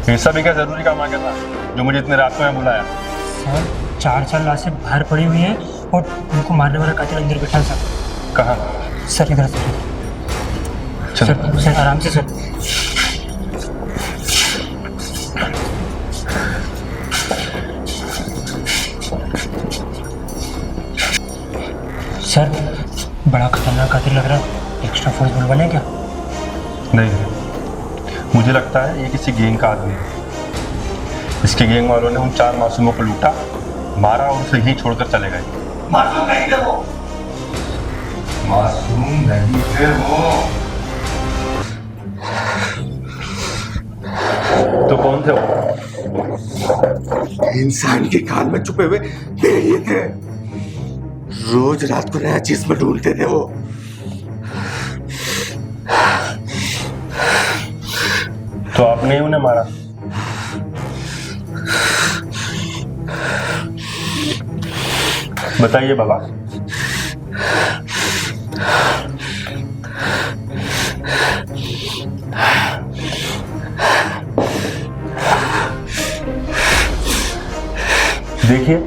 ये सब क्या जरूरी काम आ गया था जो मुझे इतने रात में बुलाया? सर 4 लाशें बाहर पड़ी हुई हैं और उनको मारने वाला कातिल अंदर बैठा है सर। कहाँ? सर इधर चलो। सर आराम से सर। सर बड़ा खतरनाक कातिल लग रहा है, एक्स्ट्रा फोर्स बुलवाना क्या? नहीं, मुझे लगता है ये किसी गैंग का आदमी है। इसके गैंग वालों ने उन 4 मासूमों को लूटा, मारा और उसे यहीं छोड़कर चले गए। मासूम नहीं थे वो, मासूम नहीं थे वो। तो कौन थे वो? इंसान के काल में छुपे हुए ये थे। रोज रात को नया जिस्म ढूंढते थे वो। तो आपने ही उन्हें मारा? बताइए बाबा। देखिए,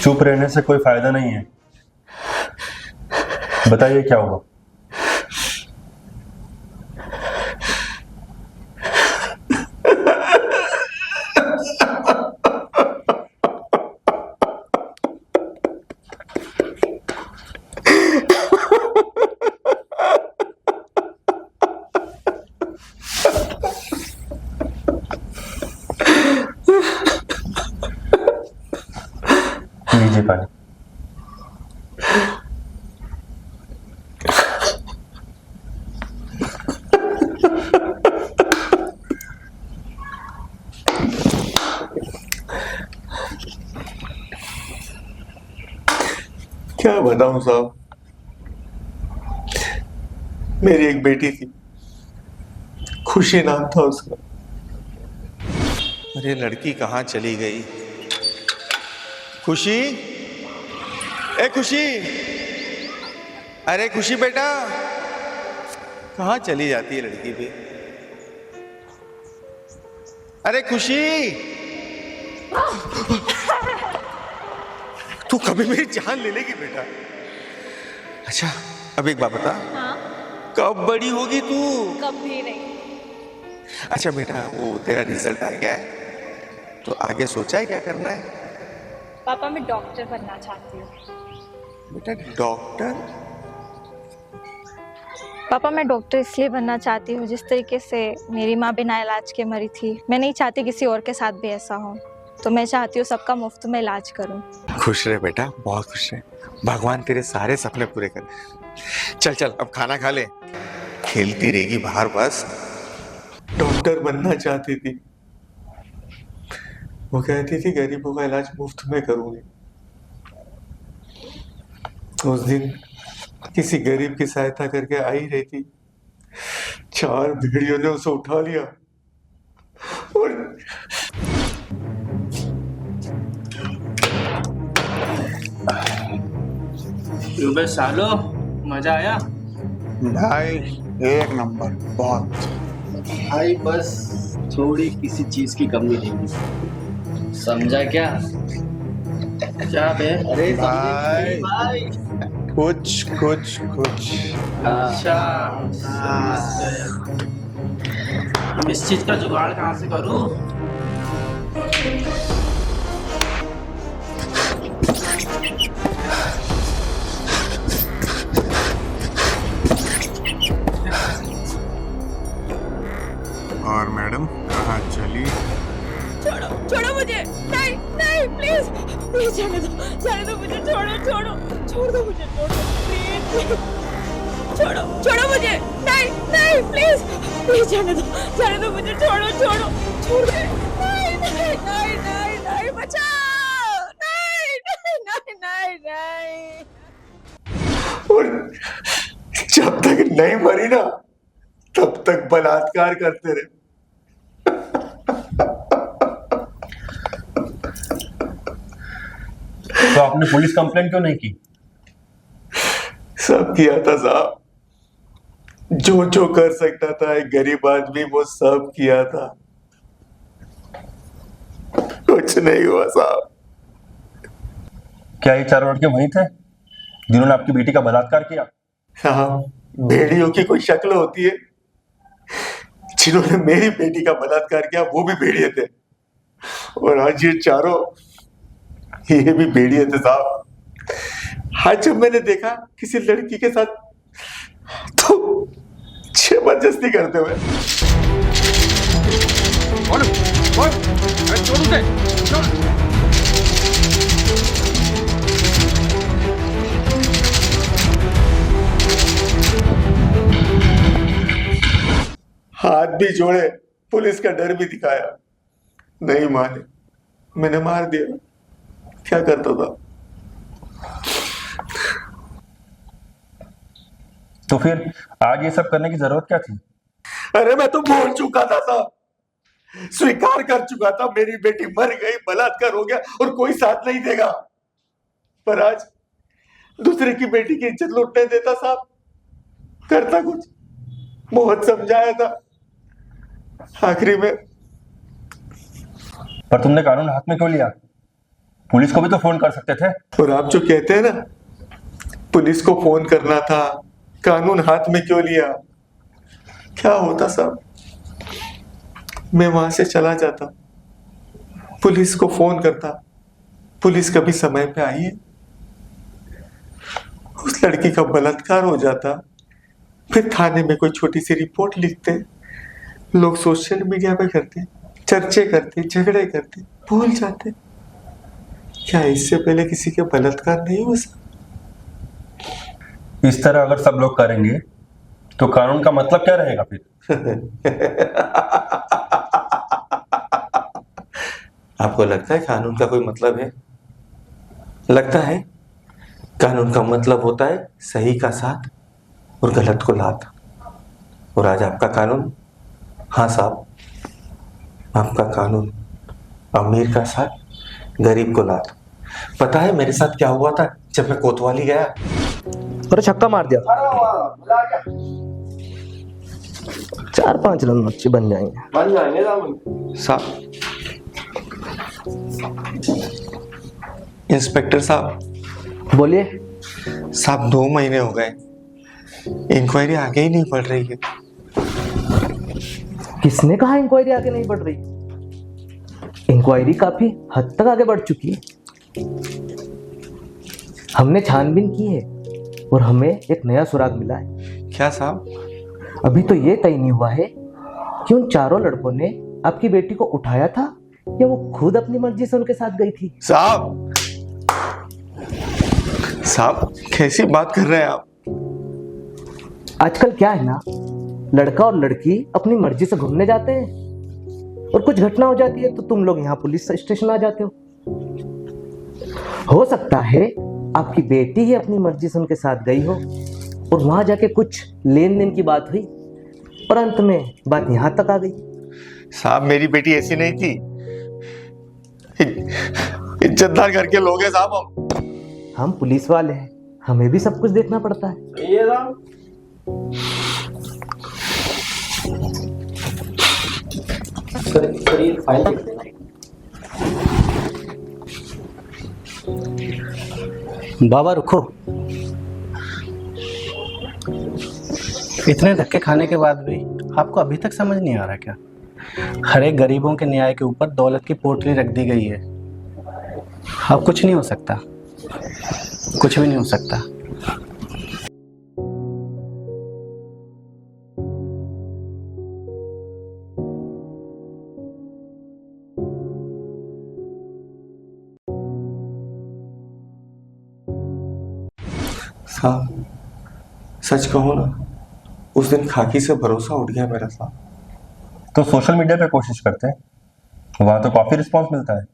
चुप रहने से कोई फायदा नहीं है। बताइए क्या हुआ? लीजिए पानी। क्या बताऊं साहब, मेरी एक बेटी थी, खुशी नाम था उसका। अरे लड़की कहाँ चली गई? खुशी, ए खुशी, अरे खुशी बेटा, कहाँ चली जाती है लड़की भी? अरे खुशी, तू कभी मेरी जान ले लेगी बेटा? अच्छा अब एक बात बता, हाँ? कब बड़ी होगी तू? कभी नहीं। अच्छा बेटा, वो तेरा रिजल्ट आ गया है तो आगे सोचा है क्या करना है? पापा मैं डॉक्टर बनना चाहती हूँ। बेटा डॉक्टर? पापा मैं डॉक्टर इसलिए बनना चाहती हूँ, जिस तरीके से मेरी माँ बिना इलाज के मरी थी, मैं नहीं चाहती किसी और के साथ भी ऐसा हो। तो मैं चाहती हूँ सबका मुफ्त में इलाज करूँ। खुश रहे बेटा, बहुत खुश रहे। भगवान तेरे सारे सपने पूरे करे। चल चल अब खाना खा ले, खेलती रहेगी बाहर बस। डॉक्टर बनना चाहती थी, वो कहती थी गरीबों का इलाज मुफ्त में करूंगी। उस दिन किसी गरीब की सहायता करके आई रही थी, 4 भेड़ियों ने उसे उठा लिया और बे सालो, मजा आया भाई? एक नंबर, बहुत। भाई। बस थोड़ी किसी चीज की कमी नहीं, समझा क्या? क्या बे? अरे भाई, भाई कुछ कुछ कुछ। अच्छा, इस चीज का जुगाड़ कहाँ से करूं? और मैडम कहाँ चली? छोड़ो छोड़ो मुझे, नहीं नहीं प्लीज प्लीज जाने दो मुझे, छोड़ो छोड़ो छोड़ दो मुझे, छोड़ो प्लीज, छोड़ो छोड़ो मुझे, नहीं नहीं प्लीज प्लीज जाने दो मुझे, छोड़ो छोड़ो छोड़ दे, नहीं नहीं नहीं नहीं नहीं बचाओ, नहीं नहीं नहीं नहीं। और जब तक नहीं मरी ना तब तक बलात्कार करते रहे। तो आपने पुलिस कंप्लेंट क्यों नहीं की? सब किया था साहब, जो जो कर सकता था एक गरीब आदमी वो सब किया था। कुछ नहीं हुआ साहब। क्या ये चारों लड़के वही थे जिन्होंने आपकी बेटी का बलात्कार किया? हाँ, भेड़ियों की कोई शक्ल होती है। जिन्होंने मेरी बेटी का बलात्कार किया वो भी भेड़िए थे, और आज ये चारों ये भी भेड़िए थे साहब। आज जब मैंने देखा किसी लड़की के साथ तो जबरदस्ती करते हुए, हाथ भी जोड़े, पुलिस का डर भी दिखाया, नहीं माने, मैंने मार दिया। क्या करता था? तो फिर आज ये सब करने की जरूरत क्या थी? अरे मैं तो बोल चुका था साहब, स्वीकार कर चुका था, मेरी बेटी मर गई, बलात्कार हो गया और कोई साथ नहीं देगा। पर आज दूसरे की बेटी की इज्जत लूटने देता साहब, करता कुछ, बहुत समझाया था, आखिरी में। पर तुमने कानून हाथ में क्यों लिया? पुलिस को भी तो फोन कर सकते थे। और आप जो कहते हैं ना, पुलिस को फोन करना था, कानून हाथ में क्यों लिया? क्या होता साहब, मैं वहां से चला जाता, पुलिस को फोन करता, पुलिस कभी समय पे आई है? उस लड़की का बलात्कार हो जाता, फिर थाने में कोई छोटी सी रिपोर्ट लिखते, लोग सोशल मीडिया पे करते, चर्चे करते, झगड़े करते, भूल जाते। क्या इससे पहले किसी के बलात्कार नहीं हुआ साहब? इस तरह अगर सब लोग करेंगे तो कानून का मतलब क्या रहेगा फिर? आपको लगता है कानून का कोई मतलब है? लगता है कानून का मतलब होता है सही का साथ और गलत को लात। और आज आपका कानून, हाँ साहब, आपका कानून अमीर का साथ, गरीब को लात। पता है मेरे साथ क्या हुआ था जब मैं कोतवाली गया? अरे छक्का मार दिया। 4-5 रन अच्छे बन जाएंगे। साहब, इंस्पेक्टर साहब। बोलिए। साहब 2 महीने हो गए, इंक्वायरी आगे ही नहीं बढ़ रही है। किसने कहा इंक्वायरी आगे नहीं बढ़ रही? इंक्वायरी काफी हद तक आगे बढ़ चुकी है। हमने छानबीन की है और हमें एक नया सुराग मिला है। क्या साहब? अभी तो ये तय नहीं हुआ है कि उन चारों लड़कों ने आपकी बेटी को उठाया था या वो खुद अपनी मर्जी से उनके साथ गई थी। साहब, साहब कैसी बात कर रहे हैं आप? आजकल क्या है ना, लड़का और लड़की अपनी मर्जी से घूमने जाते हैं और कुछ घटना हो जाती है तो तुम लोग यहाँ पुलिस स्टेशन आ जाते हो सकता है आपकी बेटी ही अपनी मर्जी से उनके साथ गई हो और वहां जाके कुछ लेन देन की बात हुई और अंत में बात यहां तक आ गई। साहब मेरी बेटी ऐसी नहीं थी, इज्जतदार घर के लोग हैं साहब। हम पुलिस वाले हैं, हमें भी सब कुछ देखना पड़ता है। ये साहब सर फाइल देखते हैं। बाबा रुको, इतने धक्के खाने के बाद भी आपको अभी तक समझ नहीं आ रहा क्या? हर एक गरीबों के न्याय के ऊपर दौलत की पोटली रख दी गई है। अब कुछ नहीं हो सकता, कुछ भी नहीं हो सकता। साहब सच कहो ना, उस दिन खाकी से भरोसा उठ गया मेरा साहब। तो सोशल मीडिया पे कोशिश करते हैं, वहां तो काफी रिस्पॉन्स मिलता है।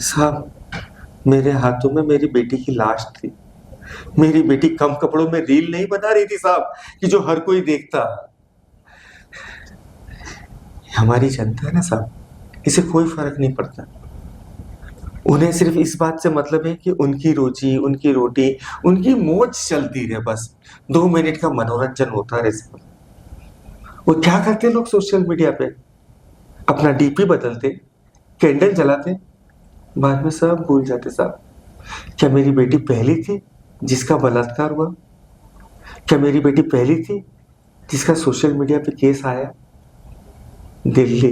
साहब मेरे हाथों में मेरी बेटी की लाश थी, मेरी बेटी कम कपड़ों में रील नहीं बना रही थी साहब कि जो हर कोई देखता। हमारी जनता है ना साहब, इसे कोई फर्क नहीं पड़ता। उन्हें सिर्फ इस बात से मतलब है कि उनकी रोजी, उनकी रोटी, उनकी मौज चलती रहे, बस 2 मिनट का मनोरंजन होता रहे साहब। वो क्या करते हैं लोग सोशल मीडिया पे? अपना डीपी बदलते, कैंडल जलाते, बाद में सब भूल जाते साहब। क्या मेरी बेटी पहली थी जिसका बलात्कार हुआ? क्या मेरी बेटी पहली थी जिसका सोशल मीडिया पे केस आया? दिल्ली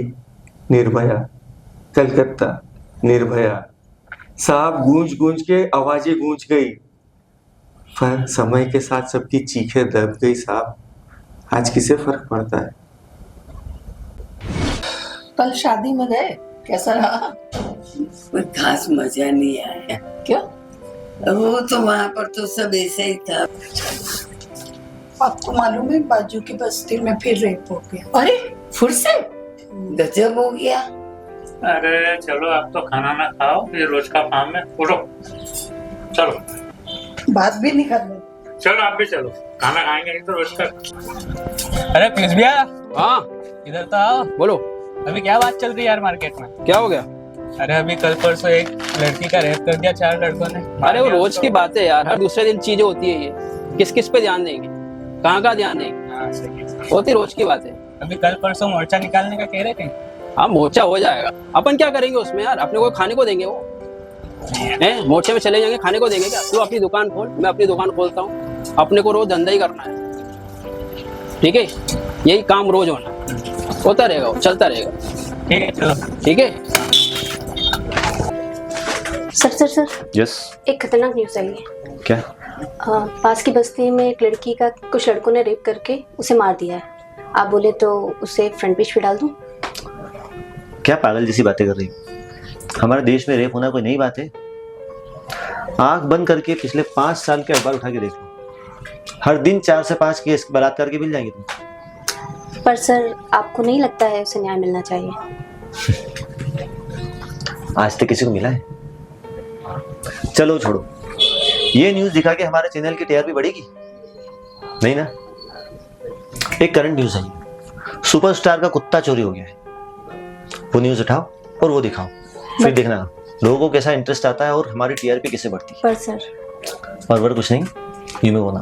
निर्भया, कलकत्ता निर्भया, साहब गूंज गूंज के आवाजें गूंज गई, पर समय के साथ सबकी चीखें दब गई साहब। आज किसे फर्क पड़ता है? कल शादी में गए, कैसा रहा? कोई खास मजा नहीं आया। क्यों? वो तो वहाँ पर तो सब ऐसे ही था। आपको मालूम है बाजू की बस्ती में फिर रेप हो गया। अरे फिर से? गजब हो गया। अरे चलो आप तो खाना ना खाओ, ये रोज का काम है। उठो चलो। बात भी नहीं करनी। चलो आप भी चलो, खाना खाएंगे नहीं तो रोज का। अरे प्लीज भैया। हाँ इधर तो आओ। बोलो, अभी क्या बात चल रही है यार मार्केट में? क्या हो गया? अरे अभी कल परसों एक लड़की का रेप कर दिया 4 लड़कों ने। अरे वो रोज की बात है यार, हर दूसरे दिन चीजें होती है। ये किस किस पे ध्यान देंगे, कहाँ का ध्यान देंगे? हाँ, सही। होती रोज की बात है। अभी कल परसों मोर्चा निकालने का कह रहे थे। हाँ मोर्चा हो जाएगा, अपन क्या करेंगे उसमें यार? अपने को खाने को देंगे वो हैं? मोर्चे में चले जाएंगे, खाने को देंगे क्या? तू अपनी दुकान खोल, मैं अपनी दुकान खोलता हूँ। अपने को रोज धंधा ही करना है, ठीक है? यही काम रोज होना होता रहेगा, वो चलता रहेगा। ठीक है चलो। ठीक है। Sir yes. एक खतरनाक न्यूज़ आई है। क्या? पास की बस्ती में एक लड़की का कुछ लड़कों ने रेप करके उसे मार दिया है। आप बोले तो उसे फ्रंट पेज पे डाल दूं? क्या पागल जैसी बातें कर रही? हमारे देश में रेप होना कोई नई बात है? आंख बंद करके पिछले 5 साल के अखबार उठा के देख लो, हर दिन 4 से 5 केस बलात्कार के मिल जाएंगे तुम। पर सर आपको नहीं लगता है उसे न्याय मिलना चाहिए? आज तक किसी को मिला है? चलो छोड़ो, ये न्यूज दिखा के हमारे चैनल की टीआरपी बढ़ेगी? नहीं ना। एक करंट न्यूज है, सुपरस्टार का कुत्ता चोरी हो गया है। वो न्यूज उठाओ और वो दिखाओ, फिर देखना लोगों को कैसा इंटरेस्ट आता है और हमारी टीआरपी कैसे बढ़ती है। पर सर और कुछ नहीं, यू में बोला।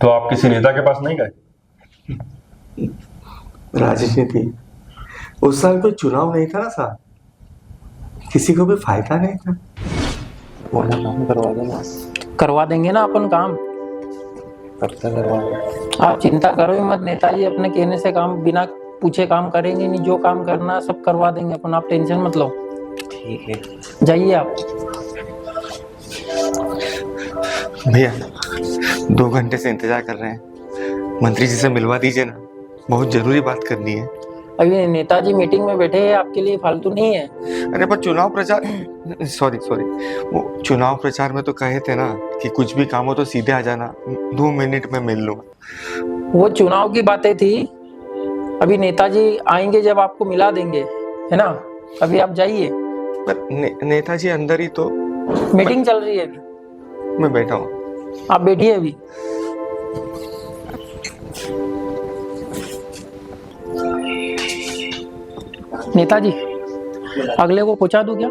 तो आप किसी नेता के पास नहीं गए? राजनीति उस साल कोई चुनाव नहीं था ना साहब, किसी को भी फायदा नहीं था। बोला काम करवा देना, करवा देंगे ना अपन काम। करता करवा। आप चिंता करो ही मत, नेताजी अपने कहने से काम बिना पूछे काम करेंगे नहीं। जो काम करना सब करवा देंगे अपन, आप टेंशन मत लो। ठीक है, जाइए आप। भैया 2 घंटे से इंतजार कर रहे हैं, मंत्री जी से मिलवा दीजिए ना, बहुत जरूरी बात करनी है। अभी नेताजी मीटिंग में बैठे हैं, आपके लिए फालतू नहीं है। अरे पर चुनाव प्रचार, सॉरी वो चुनाव प्रचार में तो कहे थे ना कि कुछ भी काम हो तो सीधे आ जाना, 2 मिनट में मिल लूंगा। वो चुनाव की बातें थी, अभी नेताजी आएंगे जब आपको मिला देंगे, है ना? अभी आप जाइए। पर नेताजी अंदर ही तो मीटिंग चल रही है अभी। मैं बैठा हूँ, आप बैठिए अभी। नेताजी अगले को पहुंचा दूं क्या?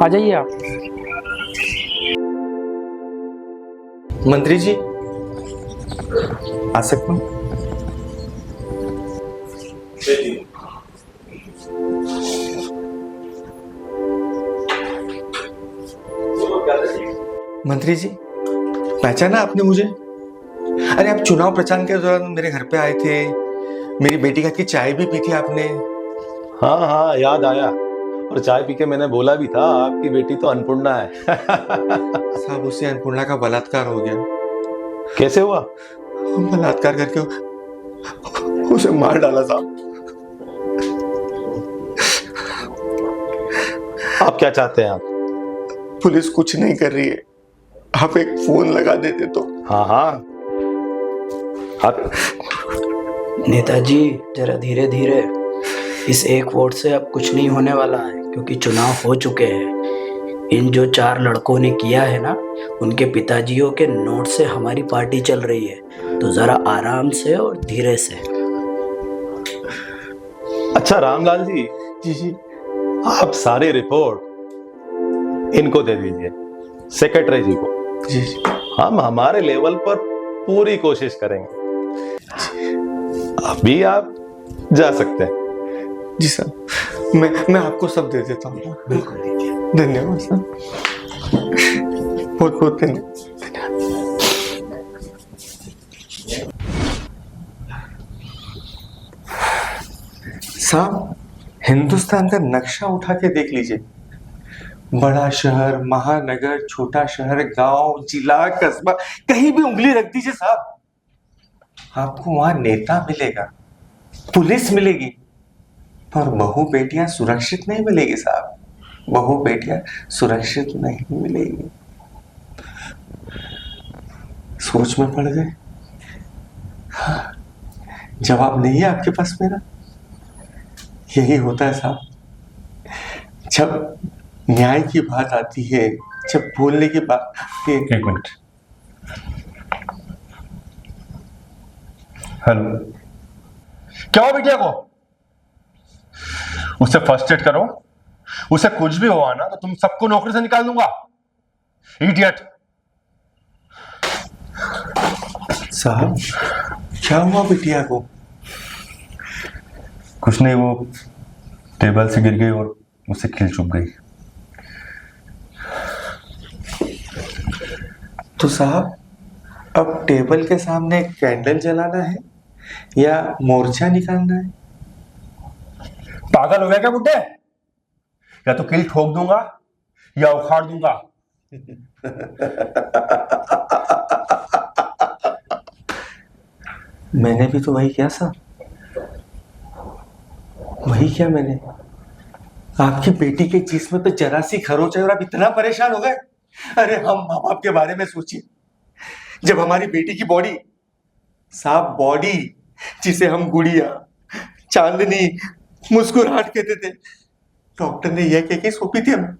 आ जाइए आप। मंत्री जी आ सकता हूँ? मंत्री जी पहचाना आपने मुझे? अरे आप चुनाव प्रचार के दौरान मेरे घर पे आए थे, मेरी बेटी का की चाय भी पी थी आपने। हाँ याद आया, और चाय पी के मैंने बोला भी था आपकी बेटी तो अन्नपूर्णा है। साहब उसे अन्नपूर्णा का बलात्कार हो गया। कैसे हुआ? बलात्कार करके उसे मार डाला साहब। आप क्या चाहते हैं? आप पुलिस कुछ नहीं कर रही है, आप एक फोन लगा देते तो। हाँ आप नेताजी जरा धीरे धीरे, इस एक वोट से अब कुछ नहीं होने वाला है, क्योंकि चुनाव हो चुके हैं। इन जो 4 लड़कों ने किया है ना, उनके पिताजियों के नोट से हमारी पार्टी चल रही है, तो जरा आराम से और धीरे से। अच्छा रामलाल जी, जी आप सारी रिपोर्ट इनको दे दीजिए, सेक्रेटरी जी को। जी हम हमारे लेवल पर पूरी कोशिश करेंगे। अभी आप जा सकते हैं। जी सर, मैं आपको सब दे देता हूँ। बिल्कुल धन्यवाद सर, बहुत बहुत धन्यवाद। साहब, हिंदुस्तान का नक्शा उठा के देख लीजिए। बड़ा शहर, महानगर, छोटा शहर, गांव, जिला, कस्बा, कहीं भी उंगली रख दीजिए साहब, आपको वहां नेता मिलेगा, पुलिस मिलेगी, पर बहू बेटियां सुरक्षित नहीं मिलेगी साहब। बहू बेटियां सुरक्षित नहीं मिलेगी। सोच में पड़ गए। हाँ, जवाब नहीं है आपके पास मेरा। यही होता है साहब, जब न्याय की बात आती है, जब बोलने की बात आती है। एक मिनट। हेलो, क्या हुआ बिटिया को? उसे फर्स्ट एड करो। उसे कुछ भी हुआ ना तो तुम सबको नौकरी से निकाल दूंगा। इडियट। साहब, क्या हुआ बिटिया को? कुछ नहीं, वो टेबल से गिर गई और उसे खिल चुप गई। तो साहब, अब टेबल के सामने कैंडल जलाना है या मोर्चा निकालना है? पागल हो गया क्या बुड्ढे? या तो किल ठोक दूंगा या उखाड़ दूंगा। मैंने भी तो वही किया साहब, वही किया मैंने। आपकी बेटी के जिस्म पे जरा सी खरोच है और आप इतना परेशान हो गए। अरे हम माँ बाप के बारे में सोचिए। जब हमारी बेटी की बॉडी, साहब बॉडी जिसे हम गुड़िया, चांदनी, मुस्कुराहट कहते थे, डॉक्टर ने यह कह के सौंपी थी हमें।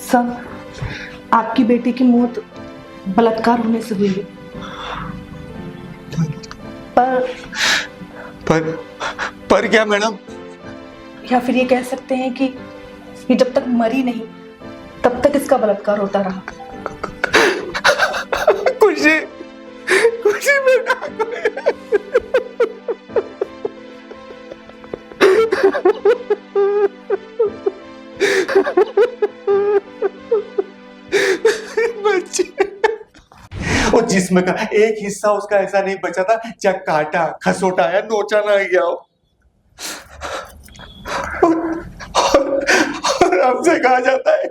सर, आपकी बेटी की मौत बलात्कार होने से हुई है। पर क्या मैडम? या फिर ये कह सकते हैं कि ये जब तक मरी नहीं तब तक इसका बलात्कार होता रहा। खुशी, खुशी बेटा। और जिस्म का एक हिस्सा उसका ऐसा नहीं बचा था जब काटा, खसोटा या नोचा ना गया हो। और आपसे कहा जाता है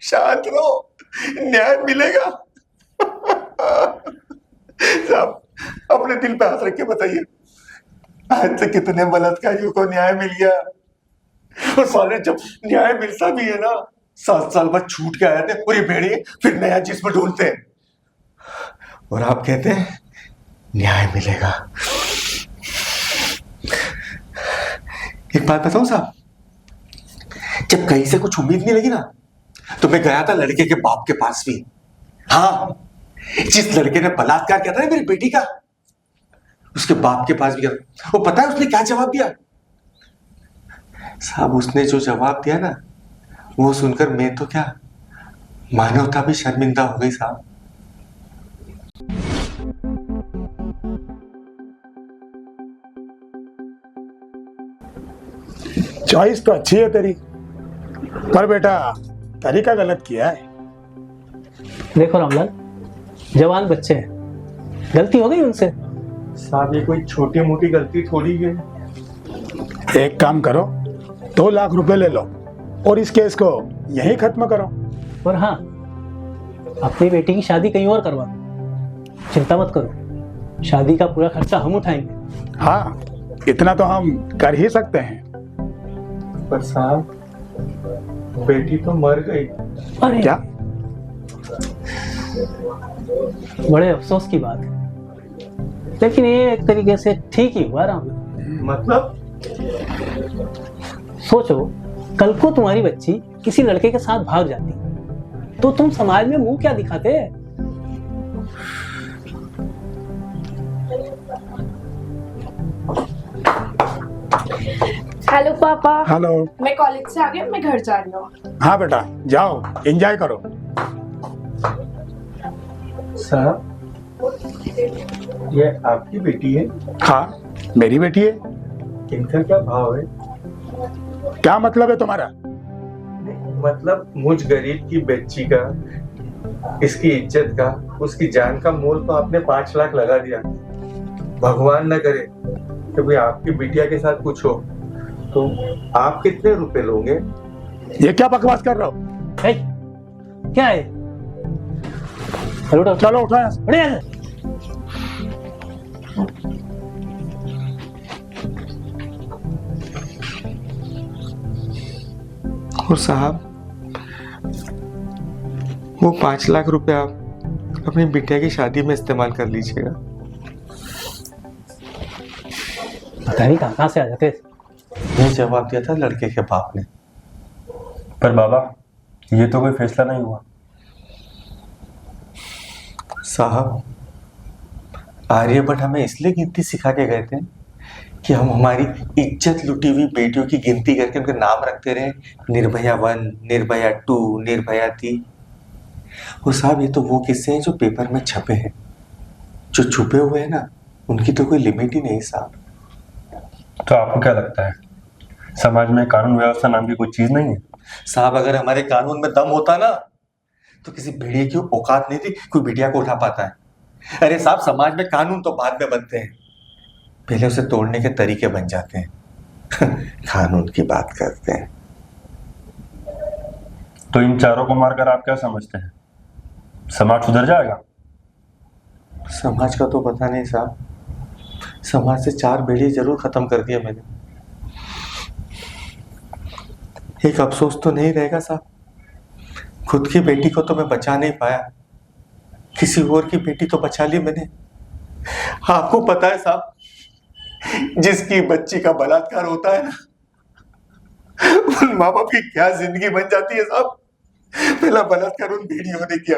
शांत रहो, न्याय मिलेगा। साहब, अपने दिल पे हाथ रख के बताइए, आज तक कितने बलात्कारियों को न्याय मिल गया? और साले जब न्याय मिलता भी है ना, 7 साल बाद छूट के आए थे और ये भेड़िए फिर नया जिस्म ढूंढते हैं और आप कहते हैं न्याय मिलेगा। एक बात बताऊं साहब, जब कहीं से कुछ उम्मीद नहीं लगी ना, तो मैं गया था लड़के के बाप के पास भी। हाँ, जिस लड़के ने बलात्कार किया था ना मेरी बेटी का, उसके बाप के पास भी गया। वो पता है उसने क्या जवाब दिया? साहब, उसने जो जवाब दिया ना, वो सुनकर मैं तो क्या, मानवता भी शर्मिंदा हो गई साहब। चॉइस तो अच्छी है तेरी, पर बेटा तरीका गलत किया है। देखो रामलाल, जवान बच्चे हैं, गलती हो गई उनसे। साहब, ये कोई छोटी मोटी गलती थोड़ी है। एक काम करो, 2 लाख रुपए ले लो और इस केस को यहीं खत्म करो। और हाँ, अपनी बेटी की शादी कहीं और करवा दो, चिंता मत करो, शादी का पूरा खर्चा हम उठाएंगे। हाँ, इतना तो हम कर ही सकते हैं। पर साहब, बेटी तो मर गई। अरे क्या? बड़े अफसोस की बात है, लेकिन ये एक तरीके से ठीक ही हुआ राम। मतलब? सोचो, कल को तुम्हारी बच्ची किसी लड़के के साथ भाग जाती तो तुम समाज में मुंह क्या दिखाते? हेलो पापा। हेलो। मैं कॉलेज से आ गई, मैं घर जा रही हूँ। हाँ बेटा जाओ, एंजॉय करो। साहब, ये आपकी बेटी है? हाँ मेरी बेटी है। इनका क्या भाव है? क्या मतलब है तुम्हारा? मतलब मुझ गरीब की बच्ची का, इसकी इज्जत का, उसकी जान का मोल तो आपने 5 लाख लगा दिया। भगवान न करे कभी आपकी बिटिया के साथ कुछ हो तो आप कितने रुपए लोगे? ये क्या बकवास कर रहे हो? क्या है? चलो उठो यहाँ से। अरे यार, और साहब, वो 5 लाख रुपए आप अपनी बिटिया की शादी में इस्तेमाल कर लीजिएगा। पता नहीं कहाँ से आ जाते। ये जवाब दिया था लड़के के बाप ने। पर बाबा, ये तो कोई फैसला नहीं हुआ। साहब, आर्यभट्ट हमें इसलिए गिनती सिखा के गए थे कि हम हमारी इज्जत लुटी हुई बेटियों की गिनती करके उनके नाम रखते रहे। निर्भया 1, निर्भया 2, निर्भया 3। और साहब, ये तो वो किस्से हैं जो पेपर में छपे हैं। जो छुपे हुए हैं ना, उनकी तो कोई लिमिट ही नहीं साहब। तो आपको क्या लगता है, समाज में कानून व्यवस्था नाम की कोई चीज नहीं है? साहब, अगर हमारे कानून में दम होता ना तो किसी भेड़िए की औकात नहीं थी कोई बिटिया को उठा पाता है। अरे साहब, समाज में कानून तो बाद में बनते हैं, पहले उसे तोड़ने के तरीके बन जाते हैं। कानून की बात करते हैं। तो इन चारों को मारकर आप क्या समझते हैं, समाज सुधर जाएगा? समाज का तो पता नहीं साहब, समाज से 4 भेड़िए जरूर खत्म कर दिया मैंने। एक अफसोस तो नहीं रहेगा साहब, खुद की बेटी को तो मैं बचा नहीं पाया, किसी और की बेटी तो बचा ली मैंने। आपको पता है साहब, जिसकी बच्ची का बलात्कार होता है ना, उन माँ बाप की क्या जिंदगी बन जाती है साहब। पहला बलात्कार उन भेड़ियों ने किया,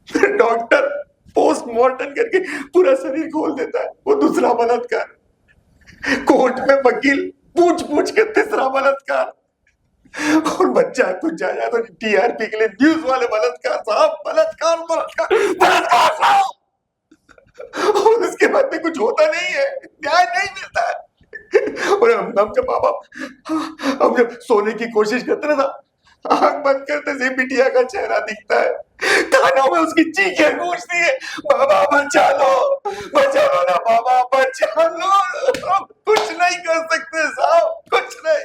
फिर डॉक्टर पोस्टमार्टम करके पूरा शरीर खोल देता है, वो दूसरा बलात्कार। कोर्ट में वकील पूछ पूछ के तीसरा बलात्कार। और बच्चा कुछ जाए तो टीआरपी के लिए न्यूज वाले बलात्कार साहब, बलात्कार बलात्कार बलात्कार साहब। और उसके बाद में कुछ होता नहीं है, न्याय नहीं मिलता है। और हम जब माँ बाप हम जब सोने की कोशिश करते ना, आंख बंद करते से बिटिया का चेहरा दिखता है, कानों में उसकी चीखें गूंजती है, बाबा बचा लो ना बाबा, बचा लो। हम कुछ नहीं कर सकते साहब, कुछ नहीं।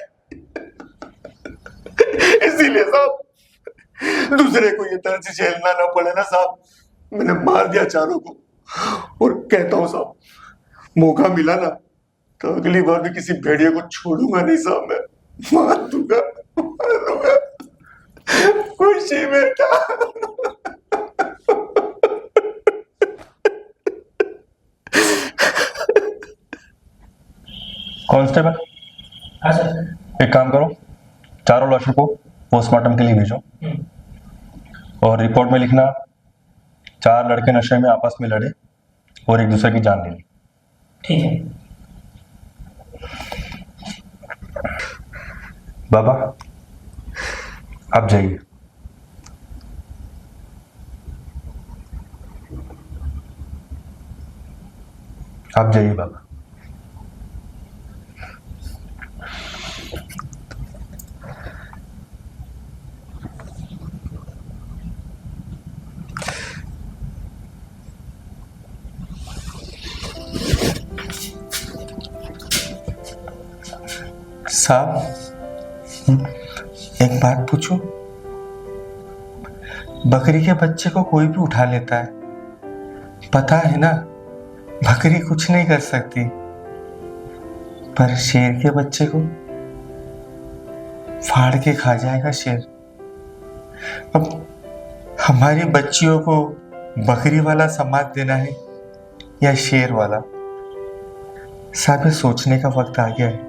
इसीलिए साहब, दूसरे को ये दर्द झेलना ना पड़े ना साहब, मैंने मार दिया चारों को। और कहता हूँ साहब, मौका मिला ना तो अगली बार भी किसी भेड़िए को छोड़ूंगा नहीं साहब, मैं मार दूंगा। खुशी बेटा। कांस्टेबल, एक काम करो, चारों लाशों को पोस्टमार्टम के लिए भेजो और रिपोर्ट में लिखना 4 लड़के नशे में आपस में लड़े और एक दूसरे की जान ले ली। ठीक है बाबा, आप जाइए। आप जाइए बाबा। साहब, एक बात पूछूं? बकरी के बच्चे को कोई भी उठा लेता है, पता है ना, बकरी कुछ नहीं कर सकती, पर शेर के बच्चे को फाड़ के खा जाएगा शेर। अब हमारी बच्चियों को बकरी वाला समाज देना है या शेर वाला? साहब, ये सोचने का वक्त आ गया है।